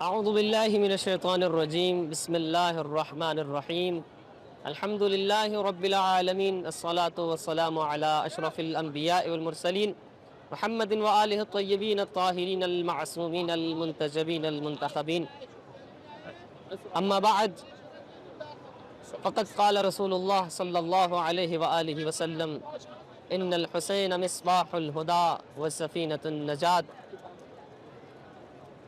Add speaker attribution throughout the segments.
Speaker 1: اعوذ باللہ من الشیطان الرجیم بسم اللہ الرحمن الرحیم الحمد للہ رب العالمین الصلاة والسلام علی اشرف الانبیاء والمرسلین محمد وآلہ الطیبین الطاہرین المعصومین المنتجبین المنتخبین اما بعد فقد قال رسول اللہ صلی اللہ علیہ وآلہ وسلم ان الحسین مصباح الہدى وسفینۃ النجات۔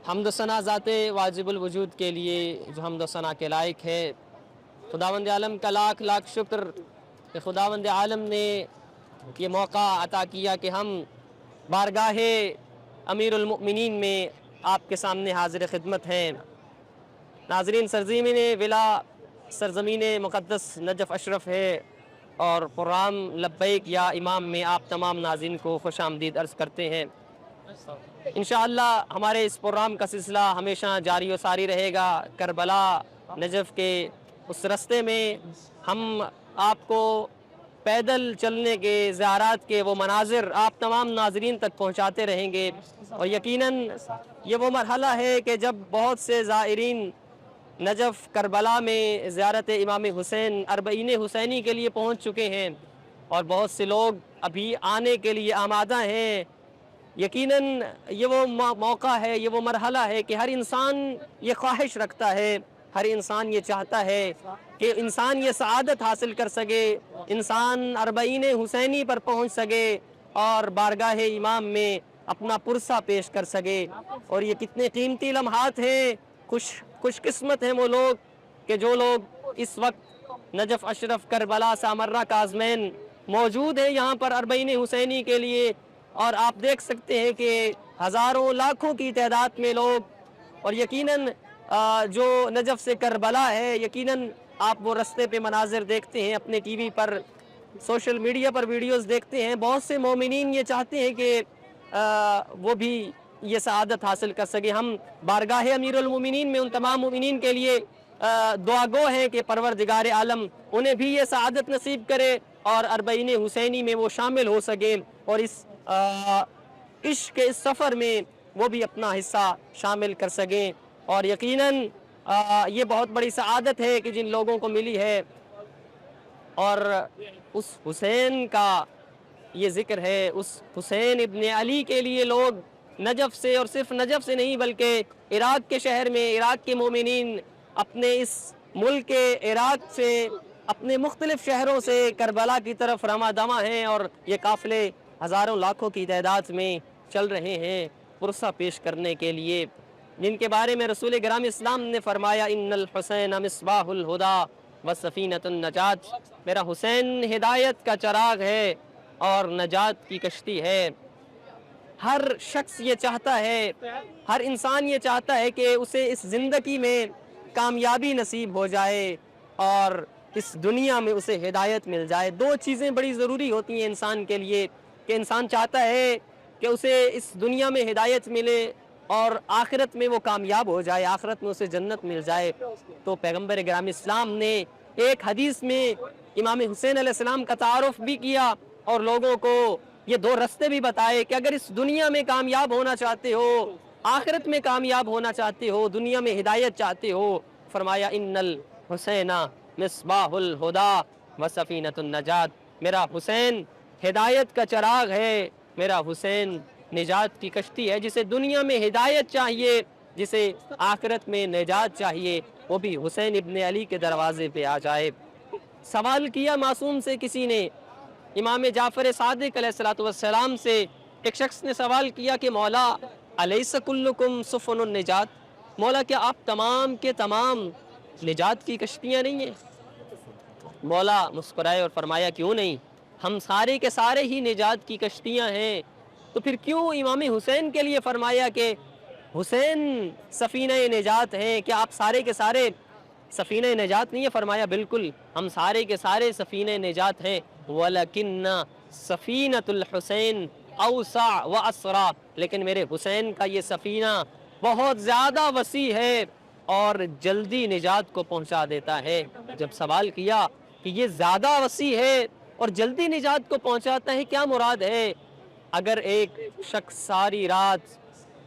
Speaker 1: حمد و ثنا ذات واجب الوجود کے لیے جو حمد و ثنا کے لائق ہے۔ خداوند عالم کا لاکھ لاکھ شکر کہ خداوند عالم نے یہ موقع عطا کیا کہ ہم بارگاہ امیر المؤمنین میں آپ کے سامنے حاضر خدمت ہیں۔ ناظرین، سرزمین ولا سرزمین مقدس نجف اشرف ہے اور پروگرام لبیک یا امام میں آپ تمام ناظرین کو خوش آمدید عرض کرتے ہیں۔ انشاءاللہ ہمارے اس پروگرام کا سلسلہ ہمیشہ جاری و ساری رہے گا۔ کربلا نجف کے اس رستے میں ہم آپ کو پیدل چلنے کے زیارات کے وہ مناظر آپ تمام ناظرین تک پہنچاتے رہیں گے، اور یقیناً یہ وہ مرحلہ ہے کہ جب بہت سے زائرین نجف کربلا میں زیارت امام حسین اربعین حسینی کے لیے پہنچ چکے ہیں، اور بہت سے لوگ ابھی آنے کے لیے آمادہ ہیں۔ یقیناً یہ وہ موقع ہے، یہ وہ مرحلہ ہے کہ ہر انسان یہ خواہش رکھتا ہے، ہر انسان یہ چاہتا ہے کہ انسان یہ سعادت حاصل کر سکے، انسان اربعین حسینی پر پہنچ سکے اور بارگاہ امام میں اپنا پرسہ پیش کر سکے۔ اور یہ کتنے قیمتی لمحات ہیں، خوش قسمت ہیں وہ لوگ کہ جو لوگ اس وقت نجف اشرف کربلا سامرہ کاظمین موجود ہیں یہاں پر اربعین حسینی کے لیے، اور آپ دیکھ سکتے ہیں کہ ہزاروں لاکھوں کی تعداد میں لوگ، اور یقیناً جو نجف سے کربلا ہے، یقیناً آپ وہ رستے پہ مناظر دیکھتے ہیں، اپنے ٹی وی پر سوشل میڈیا پر ویڈیوز دیکھتے ہیں۔ بہت سے مومنین یہ چاہتے ہیں کہ وہ بھی یہ سعادت حاصل کر سکے۔ ہم بارگاہ امیر المومنین میں ان تمام مومنین کے لیے دعا گو ہیں کہ پروردگار عالم انہیں بھی یہ سعادت نصیب کرے اور اربعین حسینی میں وہ شامل ہو سکیں، اور اس عشق کے اس سفر میں وہ بھی اپنا حصہ شامل کر سکیں۔ اور یقیناً یہ بہت بڑی سعادت ہے کہ جن لوگوں کو ملی ہے، اور اس حسین کا یہ ذکر ہے، اس حسین ابن علی کے لیے لوگ نجف سے، اور صرف نجف سے نہیں بلکہ عراق کے شہر میں عراق کے مومنین اپنے اس ملک عراق سے اپنے مختلف شہروں سے کربلا کی طرف رواں دواں ہیں، اور یہ قافلے ہزاروں لاکھوں کی تعداد میں چل رہے ہیں پرسہ پیش کرنے کے لیے، جن کے بارے میں رسول گرامی اسلام نے فرمایا ان الحسین مصباح الہدی وسفینۃ النجات۔ میرا حسین ہدایت کا چراغ ہے اور نجات کی کشتی ہے۔ ہر شخص یہ چاہتا ہے، ہر انسان یہ چاہتا ہے کہ اسے اس زندگی میں کامیابی نصیب ہو جائے اور اس دنیا میں اسے ہدایت مل جائے۔ دو چیزیں بڑی ضروری ہوتی ہیں انسان کے لیے، کہ انسان چاہتا ہے کہ اسے اس دنیا میں ہدایت ملے اور آخرت میں وہ کامیاب ہو جائے، آخرت میں اسے جنت مل جائے۔ تو پیغمبر گرامی اسلام نے ایک حدیث میں امام حسین علیہ السلام کا تعارف بھی کیا اور لوگوں کو یہ دو رستے بھی بتائے کہ اگر اس دنیا میں کامیاب ہونا چاہتے ہو، آخرت میں کامیاب ہونا چاہتے ہو، دنیا میں ہدایت چاہتے ہو، فرمایا ان الحسین مصباح الہدی وسفینۃ النجات۔ میرا حسین ہدایت کا چراغ ہے، میرا حسین نجات کی کشتی ہے۔ جسے دنیا میں ہدایت چاہیے، جسے آخرت میں نجات چاہیے، وہ بھی حسین ابن علی کے دروازے پہ آ جائے۔ سوال کیا معصوم سے کسی نے، امام جعفر صادق علیہ السلام سے ایک شخص نے سوال کیا کہ مولا الیس کلکم سفن النجات، مولا کیا آپ تمام کے تمام نجات کی کشتیاں نہیں ہیں؟ مولا مسکرائے اور فرمایا کیوں نہیں، ہم سارے کے سارے ہی نجات کی کشتیاں ہیں۔ تو پھر کیوں امام حسین کے لیے فرمایا کہ حسین سفینہ نجات ہیں؟ کیا آپ سارے کے سارے سفینہ نجات نہیں ہے؟ فرمایا بالکل ہم سارے کے سارے سفینہ نجات ہیں، وَلَكِنَّ سفینۃ الحسین اوسع واسرع، لیکن میرے حسین کا یہ سفینہ بہت زیادہ وسیع ہے اور جلدی نجات کو پہنچا دیتا ہے۔ جب سوال کیا کہ یہ زیادہ وسیع ہے اور جلدی نجات کو پہنچاتا ہے، کیا مراد ہے؟ اگر ایک شخص ساری رات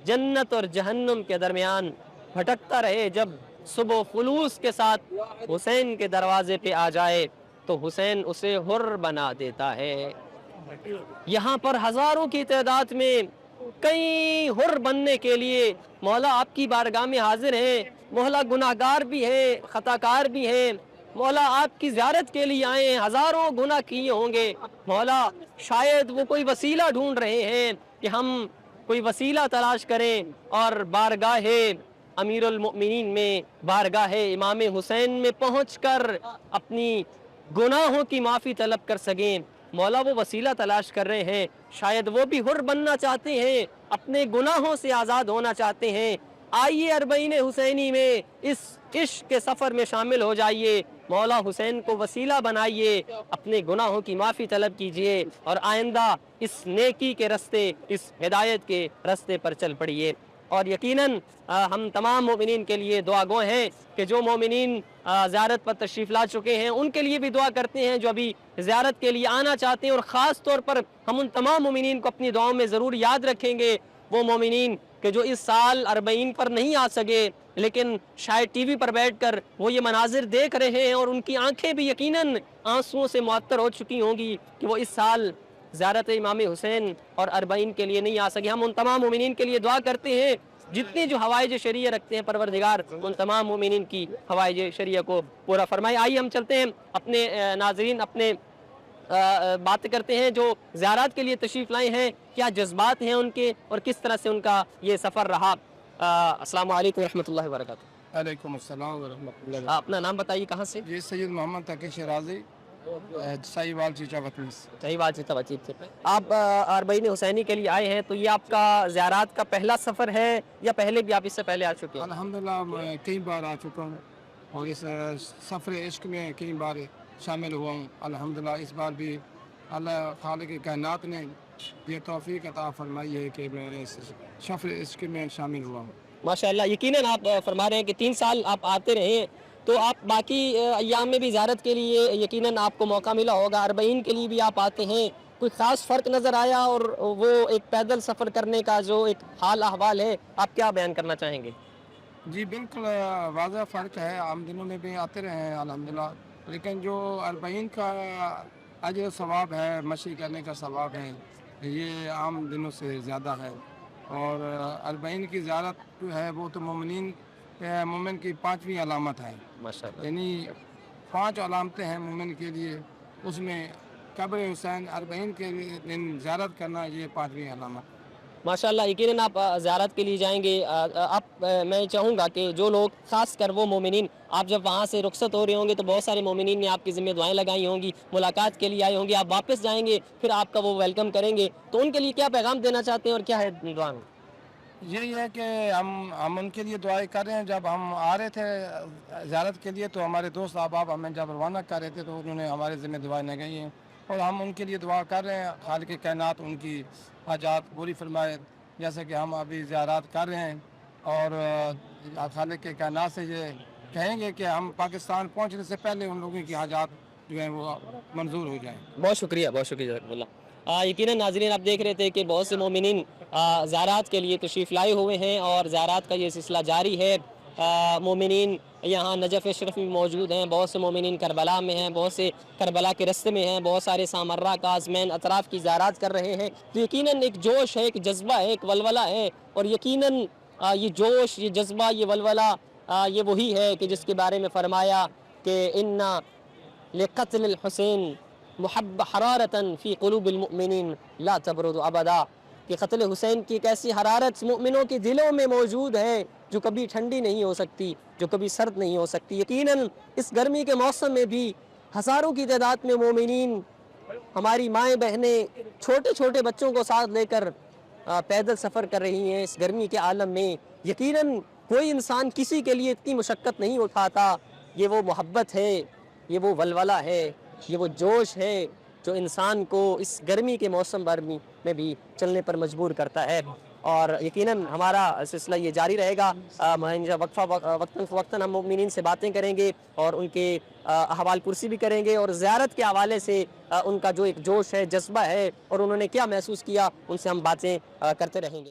Speaker 1: جنت اور جہنم کے درمیان بھٹکتا رہے، جب صبح خلوص کے ساتھ حسین کے دروازے پہ آ جائے تو حسین اسے حر بنا دیتا ہے۔ یہاں پر ہزاروں کی تعداد میں کئی حر بننے کے لیے مولا آپ کی بارگاہ میں حاضر ہیں۔ مولا گناہگار بھی ہیں، خطا کار بھی ہیں، مولا آپ کی زیارت کے لیے آئے ہیں، ہزاروں گناہ کیے ہوں گے مولا، شاید وہ کوئی وسیلہ ڈھونڈ رہے ہیں کہ ہم کوئی وسیلہ تلاش کریں اور بارگاہ امیر المؤمنین میں، بارگاہ امام حسین میں پہنچ کر اپنی گناہوں کی معافی طلب کر سکیں۔ مولا وہ وسیلہ تلاش کر رہے ہیں، شاید وہ بھی حر بننا چاہتے ہیں، اپنے گناہوں سے آزاد ہونا چاہتے ہیں۔ آئیے اربعین حسینی میں اس عشق کے سفر میں شامل ہو جائیے، مولا حسین کو وسیلہ بنائیے، اپنے گناہوں کی معافی طلب کیجئے اور آئندہ اس نیکی کے رستے، اس ہدایت کے رستے پر چل پڑیے۔ اور یقیناً ہم تمام مومنین کے لیے دعا گو ہیں کہ جو مومنین زیارت پر تشریف لا چکے ہیں ان کے لیے بھی دعا کرتے ہیں، جو ابھی زیارت کے لیے آنا چاہتے ہیں، اور خاص طور پر ہم ان تمام مومنین کو اپنی دعاؤں میں ضرور یاد رکھیں گے، وہ مومنین کہ جو اس سال اربعین پر نہیں آ سکے لیکن شاید ٹی وی پر بیٹھ کر وہ یہ مناظر دیکھ رہے ہیں اور ان کی آنکھیں بھی یقیناً آنسوؤں سے معطر ہو چکی ہوں گی کہ وہ اس سال زیارت امام حسین اور اربعین کے لیے نہیں آ سکے۔ ہم ان تمام مومنین کے لیے دعا کرتے ہیں، جتنے جو حوائج شرعیہ رکھتے ہیں پروردگار ان تمام مومنین کی حوائج شرعیہ کو پورا فرمائے۔ آئیے ہم چلتے ہیں اپنے ناظرین، اپنے بات کرتے ہیں جو زیارات کے لیے تشریف لائے ہیں، کیا جذبات ہیں ان کے اور کس طرح سے ان کا یہ سفر رہا۔ السلام علیکم ورحمۃ اللہ وبرکاتہ۔
Speaker 2: علیکم السلام ورحمۃ اللہ۔
Speaker 1: اپنا نام بتائیے، کہاں سے؟
Speaker 2: یہ سید محمد تقی شیرازی، سائیوال چیچا وطن سے۔
Speaker 1: صحیح بات ہے، وچیب سے آپ اربعین حسینی کے لیے آئے ہیں، تو یہ آپ کا زیارات کا پہلا سفر ہے یا پہلے بھی آپ اس سے پہلے آ چکے ہیں؟
Speaker 2: الحمدللہ میں کئی بار آ چکا ہوں اور اس سفر عشق میں کئی بار شامل ہوا ہوں۔ الحمدللہ اس بار بھی اللہ خالق کائنات نے یہ توفیق عطا فرمائی ہے کہ میں اس سفر عشق میں شامل ہوا ہوں۔
Speaker 1: ماشاءاللہ، یقیناً آپ فرما رہے ہیں کہ 3 سال آپ آتے رہے ہیں، تو آپ باقی ایام میں بھی زیارت کے لیے یقیناً آپ کو موقع ملا ہوگا، اربعین کے لیے بھی آپ آتے ہیں، کوئی خاص فرق نظر آیا؟ اور وہ ایک پیدل سفر کرنے کا جو ایک حال احوال ہے، آپ کیا بیان کرنا چاہیں گے؟
Speaker 2: جی بالکل واضح فرق ہے، عام دنوں میں بھی آتے رہے ہیں الحمدللہ، لیکن جو اربعین کا اجر و ثواب ہے، مشی کرنے کا ثواب ہے، یہ عام دنوں سے زیادہ ہے۔ اور اربعین کی زیارت جو ہے وہ تو مومن کی 5ویں علامت ہے،
Speaker 1: ماشاءاللہ،
Speaker 2: یعنی 5 علامتیں ہیں مومن کے لیے، اس میں قبر حسین اربعین کے دن زیارت کرنا یہ 5ویں علامت۔
Speaker 1: ماشاءاللہ، یقیناً آپ زیارت کے لیے جائیں گے۔ میں چاہوں گا کہ جو لوگ، خاص کر وہ مومنین، آپ جب وہاں سے رخصت ہو رہے ہوں گے تو بہت سارے مومنین نے آپ کی ذمہ دعائیں لگائی ہوں گی، ملاقات کے لیے آئے ہوں گے، آپ واپس جائیں گے پھر آپ کا وہ ویلکم کریں گے، تو ان کے لیے کیا پیغام دینا چاہتے ہیں اور کیا ہے دعا میں؟
Speaker 2: یہی ہے کہ ہم ان کے لیے دعائیں کر رہے ہیں۔ جب ہم آ رہے تھے زیارت کے لیے تو ہمارے دوست احباب ہمیں جب روانہ کر رہے تھے تو انہوں نے ہمارے ذمہ دعائیں لگائی ہیں، اور ہم ان کے لیے دعا کر رہے ہیں خالق کائنات ان کی حاجات پوری فرمائے، جیسے کہ ہم ابھی زیارات کر رہے ہیں، اور خالق کائنات سے یہ کہیں گے کہ ہم پاکستان پہنچنے سے پہلے ان لوگوں کی حاجات جو ہیں وہ منظور ہو جائیں۔
Speaker 1: بہت شکریہ، بہت شکریہ جزاک اللہ۔ یقیناً ناظرین، آپ دیکھ رہے تھے کہ بہت سے مومنین زیارات کے لیے تشریف لائے ہوئے ہیں اور زیارات کا یہ سلسلہ جاری ہے۔ مومنین یہاں نجف اشرف میں موجود ہیں، بہت سے مومنین کربلا میں ہیں، بہت سے کربلا کے رستے میں ہیں، بہت سارے سامرہ، کاظمین، اطراف کی زیارات کر رہے ہیں، تو یقیناً ایک جوش ہے، ایک جذبہ ہے، ایک ولولہ ہے، اور یقیناً یہ جوش، یہ جذبہ، یہ ولولہ یہ وہی ہے کہ جس کے بارے میں فرمایا کہ اِنَّا لقتل الحسین محب حرارتاً فی قلوب المؤمنین لا تبرد ابدا، کہ قتل حسین کی ایک ایسی حرارت مومنوں کے دلوں میں موجود ہے جو کبھی ٹھنڈی نہیں ہو سکتی، جو کبھی سرد نہیں ہو سکتی۔ یقیناً اس گرمی کے موسم میں بھی ہزاروں کی تعداد میں مومنین، ہماری مائیں بہنیں، چھوٹے چھوٹے بچوں کو ساتھ لے کر پیدل سفر کر رہی ہیں اس گرمی کے عالم میں۔ یقیناً کوئی انسان کسی کے لیے اتنی مشقت نہیں اٹھاتا، یہ وہ محبت ہے، یہ وہ ولولہ ہے، یہ وہ جوش ہے جو انسان کو اس گرمی کے موسم میں بھی چلنے پر مجبور کرتا ہے۔ اور یقیناً ہمارا سلسلہ یہ جاری رہے گا، وقتاً فوقتاً ہم مومنین سے باتیں کریں گے اور ان کے احوال پرسی بھی کریں گے، اور زیارت کے حوالے سے ان کا جو ایک جوش ہے، جذبہ ہے، اور انہوں نے کیا محسوس کیا، ان سے ہم باتیں کرتے رہیں گے۔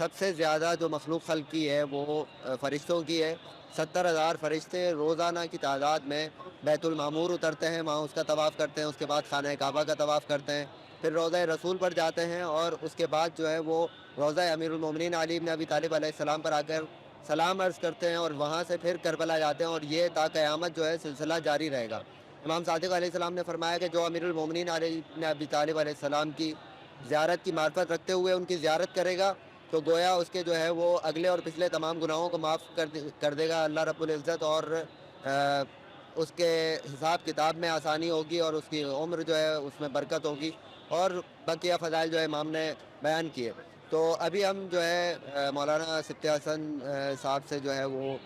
Speaker 3: سب سے زیادہ جو مخلوق خلق کی ہے وہ فرشتوں کی ہے. 70,000 فرشتے روزانہ کی تعداد میں بیت المعمور اترتے ہیں, وہاں اس کا طواف کرتے ہیں, اس کے بعد خانہ کعبہ کا طواف کرتے ہیں, پھر روضہ رسول پر جاتے ہیں, اور اس کے بعد جو ہے وہ روضہ امیر المومنین علی بن ابی طالب علیہ السلام پر آ کر سلام عرض کرتے ہیں, اور وہاں سے پھر کربلا جاتے ہیں, اور یہ تا قیامت جو ہے سلسلہ جاری رہے گا. امام صادق علیہ السلام نے فرمایا کہ جو امیر المومنین علی بن ابی طالب علیہ السلام کی زیارت کی معرفت رکھتے ہوئے ان کی زیارت کرے گا تو گویا اس کے جو ہے وہ اگلے اور پچھلے تمام گناہوں کو معاف کر دے گا اللہ رب العزت, اور اس کے حساب کتاب میں آسانی ہوگی, اور اس کی عمر جو ہے اس میں برکت ہوگی, اور بقیہ فضائل جو ہے امام نے بیان کیے. تو ابھی ہم جو ہے مولانا سبطِ حسن صاحب سے جو ہے وہ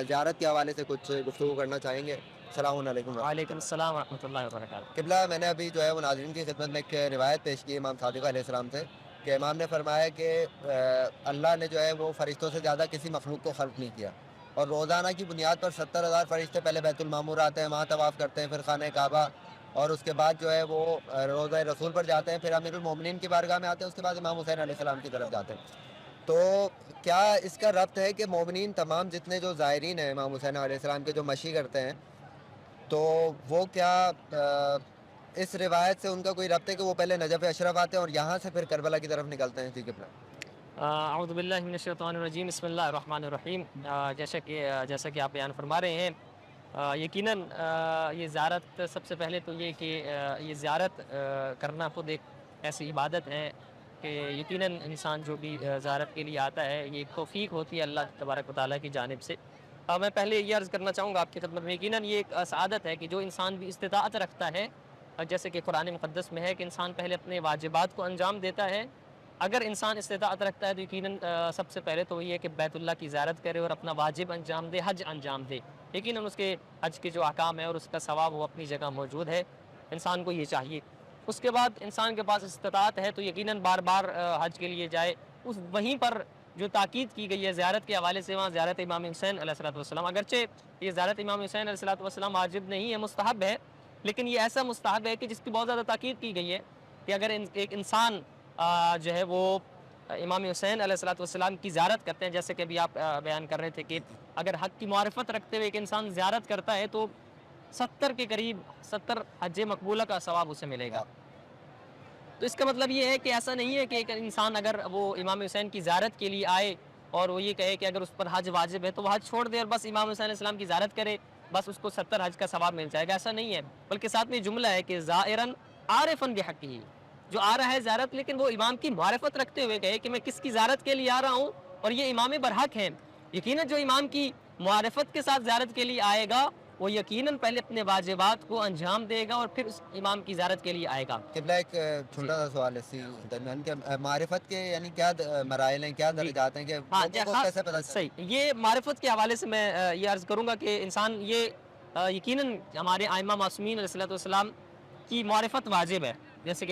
Speaker 3: زیارت کے حوالے سے کچھ گفتگو کرنا چاہیں گے. السلام علیکم.
Speaker 1: وعلیکم السلام ورحمۃ اللہ وبرکاتہ.
Speaker 3: قبلہ, میں نے ابھی جو ہے وہ ناظرین کی خدمت میں ایک روایت پیش کی امام صادق علیہ السلام سے, کہ امام نے فرمایا کہ اللہ نے جو ہے وہ فرشتوں سے زیادہ کسی مخلوق کو خلق نہیں کیا, اور روزانہ کی بنیاد پر 70,000 فرشتے پہلے بیت المعمور آتے ہیں, وہاں طواف کرتے ہیں, پھر خانہ کعبہ, اور اس کے بعد جو ہے وہ روضہ رسول پر جاتے ہیں, پھر امیر المومنین کی بارگاہ میں آتے ہیں, اس کے بعد امام حسین علیہ السلام کی طرف جاتے ہیں. تو کیا اس کا ربط ہے کہ مومنین تمام جتنے جو زائرین ہیں امام حسین علیہ السلام کے جو مشی کرتے ہیں, تو وہ کیا اس روایت سے ان کا کوئی ربط ہے کہ وہ پہلے نجف اشرف آتے ہیں اور یہاں سے پھر کربلا کی طرف نکلتے ہیں؟ جی قبلہ.
Speaker 1: اعوذ باللہ من الشیطان الرجیم, بسم اللہ الرحمن الرحیم. جیسا کہ آپ بیان فرما رہے ہیں, یقیناً یہ زیارت, سب سے پہلے تو یہ کہ یہ زیارت کرنا خود ایک ایسی عبادت ہے کہ یقیناً انسان جو بھی زیارت کے لیے آتا ہے یہ ایک توفیق ہوتی ہے اللہ تبارک و تعالیٰ کی جانب سے. میں پہلے یہ عرض کرنا چاہوں گا آپ کی خدمت میں, یقیناً یہ ایک سعادت ہے کہ جو انسان بھی استطاعت رکھتا ہے, جیسے کہ قرآن مقدس میں ہے کہ انسان پہلے اپنے واجبات کو انجام دیتا ہے. اگر انسان استطاعت رکھتا ہے تو یقیناً سب سے پہلے تو یہ ہے کہ بیت اللہ کی زیارت کرے اور اپنا واجب انجام دے, حج انجام دے. یقیناً اس کے حج کے جو احکام ہے اور اس کا ثواب وہ اپنی جگہ موجود ہے, انسان کو یہ چاہیے. اس کے بعد انسان کے پاس استطاعت ہے تو یقیناً بار بار حج کے لیے جائے. اس وہیں پر جو تاکید کی گئی ہے زیارت کے حوالے سے, وہاں زیارت امام حسین علیہ السلام, اگرچہ یہ زیارت امام حسین علیہ السلام واجب نہیں ہے, مستحب ہے, لیکن یہ ایسا مستحب ہے کہ جس کی بہت زیادہ تاکید کی گئی ہے کہ اگر ایک انسان جو ہے وہ امام حسین علیہ السلام کی زیارت کرتے ہیں, جیسے کہ ابھی آپ بیان کر رہے تھے کہ اگر حق کی معرفت رکھتے ہوئے ایک انسان زیارت کرتا ہے تو 70 کے قریب 70 حج مقبولہ کا ثواب اسے ملے گا. تو اس کا مطلب یہ ہے کہ ایسا نہیں ہے کہ ایک انسان اگر وہ امام حسین کی زیارت کے لیے آئے اور وہ یہ کہے کہ اگر اس پر حج واجب ہے تو وہ حج چھوڑ دے اور بس امام حسین علیہ السلام کی زیارت کرے, بس اس کو 70 حج کا ثواب مل جائے گا. ایسا نہیں ہے, بلکہ ساتھ میں جملہ ہے کہ زائرن عارفن بحقہ, جو آ رہا ہے زیارت لیکن وہ امام کی معرفت رکھتے ہوئے کہے کہ میں کس کی زیارت کے لیے آ رہا ہوں اور یہ امام برحق ہیں. یقیناً جو امام کی معرفت کے ساتھ زیارت کے لیے آئے گا وہ یقیناً پہلے اپنے واجبات کو انجام دے گا اور پھر اس امام کی زیارت کے لیے آئے گا.
Speaker 3: قبلہ, ایک چھوٹا سا سوال اسی درمیان کہ معرفت کے یعنی کیا مراحل ہیں, کیا درجات ہیں, کہ لوگوں کو کیسے پتہ چلے؟
Speaker 1: صحیح, یہ معرفت کے حوالے سے میں یہ عرض کروں گا کہ انسان یہ یقیناً ہمارے ائمہ معصومین علیہ السلام کی معرفت واجب ہے. جیسے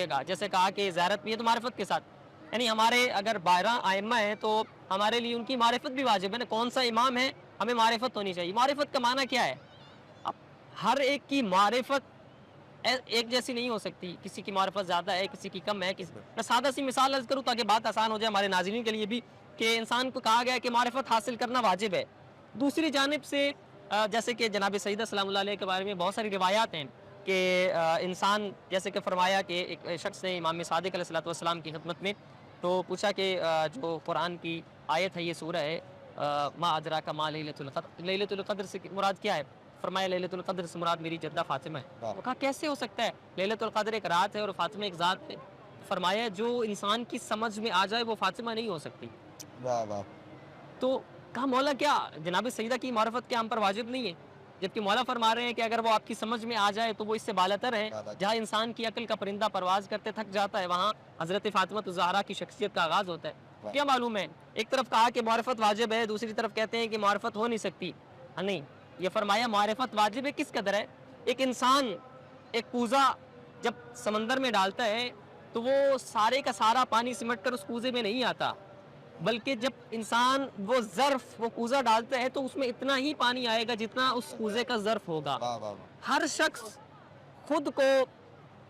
Speaker 1: کہا کہ زیارت بھی ہے تو معرفت کے ساتھ, یعنی ہمارے اگر 12 ائمہ ہیں تو ہمارے لیے ان کی معرفت بھی واجب ہے نا. کون سا امام ہے ہمیں معرفت ہونی چاہیے. معرفت کا معنی کیا ہے؟ اب ہر ایک کی معرفت ایک جیسی نہیں ہو سکتی, کسی کی معرفت زیادہ ہے, کسی کی کم ہے. میں سادہ سی مثال عرض کروں تاکہ بات آسان ہو جائے ہمارے ناظرین کے لیے بھی, کہ انسان کو کہا گیا ہے کہ معرفت حاصل کرنا واجب ہے. دوسری جانب سے جیسے کہ جناب سیدہ سلام اللہ علیہ کے بارے میں بہت ساری روایات ہیں کہ انسان, جیسے کہ فرمایا کہ ایک شخص نے امام صادق علیہ السلام کی خدمت میں تو پوچھا کہ جو قرآن کی آیت ہے, یہ سورہ ہے ما ادراک ما لیلۃ القدر, لیلۃ القدر سے مراد کیا ہے؟ فرمایا لیلۃ القدر سے مراد میری جدہ فاطمہ ہے. وہ کہا کیسے ہو سکتا ہے, لیلۃ القدر ایک رات ہے اور فاطمہ ایک ذات ہے. فرمایا جو انسان کی سمجھ میں آ جائے وہ فاطمہ نہیں ہو سکتی.
Speaker 3: واہ واہ.
Speaker 1: تو کہا مولا کیا جناب سیدہ کی معرفت کیا ہم پر واجب نہیں ہے؟ جبکہ مولا فرما رہے ہیں کہ اگر وہ آپ کی سمجھ میں آ جائے تو وہ اس سے بالاتر ہے. جہاں انسان کی عقل کا پرندہ پرواز کرتے تھک جاتا ہے وہاں حضرت فاطمہ الزہرا کی شخصیت کا آغاز ہوتا ہے. کیا معلوم ہے, ایک طرف کہا کہ معرفت واجب ہے, دوسری طرف کہتے ہیں کہ معرفت ہو نہیں سکتی. نہیں, یہ فرمایا معرفت واجب ہے. کس قدر ہے؟ ایک انسان ایک کوزہ جب سمندر میں ڈالتا ہے تو وہ سارے کا سارا پانی سمٹ کر اس کوزے میں نہیں آتا, بلکہ جب انسان وہ ظرف وہ کوزہ ڈالتا ہے تو اس میں اتنا ہی پانی آئے گا جتنا اس کوزے کا ظرف ہوگا. ہر شخص خود کو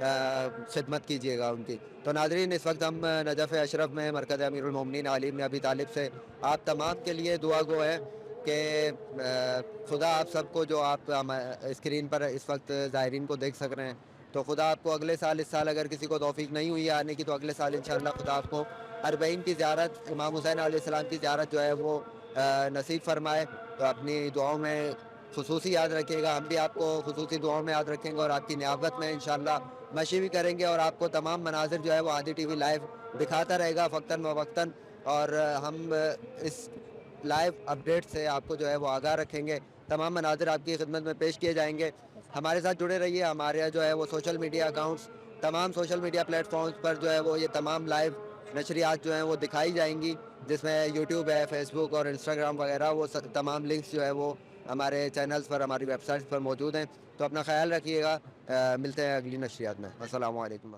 Speaker 3: خدمت کیجیے گا ان کی. تو ناظرین اس وقت ہم نجف اشرف میں مرکز امیر المومنین علی بن ابی طالب سے آپ تمام کے لیے دعا گو ہے کہ خدا آپ سب کو, جو آپ اسکرین پر اس وقت زائرین کو دیکھ سک رہے ہیں, تو خدا آپ کو اگلے سال, اس سال اگر کسی کو توفیق نہیں ہوئی ہے آنے کی, تو اگلے سال انشاءاللہ خدا آپ کو اربعین کی زیارت, امام حسین علیہ السلام کی زیارت جو ہے وہ نصیب فرمائے. تو اپنی دعاؤں میں خصوصی یاد رکھیے گا, ہم بھی آپ کو خصوصی دعاؤں میں یاد رکھیں گے اور آپ کی نیابت میں انشاءاللہ مشی بھی کریں گے, اور آپ کو تمام مناظر جو ہے وہ ہادی ٹی وی لائیو دکھاتا رہے گا وقتاً فوقتاً, اور ہم اس لائیو اپڈیٹ سے آپ کو جو ہے وہ آگاہ رکھیں گے. تمام مناظر آپ کی خدمت میں پیش کیے جائیں گے. ہمارے ساتھ جڑے رہیے. ہمارے جو ہے وہ سوشل میڈیا اکاؤنٹس, تمام سوشل میڈیا پلیٹ فارمز پر جو ہے وہ یہ تمام لائیو نشریات جو ہیں وہ دکھائی جائیں گی, جس میں یوٹیوب ہے, فیس بک اور انسٹاگرام وغیرہ, وہ تمام لنکس جو ہے وہ ہمارے چینلز پر, ہماری ویب سائٹس پر موجود ہیں. تو اپنا خیال رکھیے گا. ملتے ہیں اگلی نشریات میں. السلام علیکم.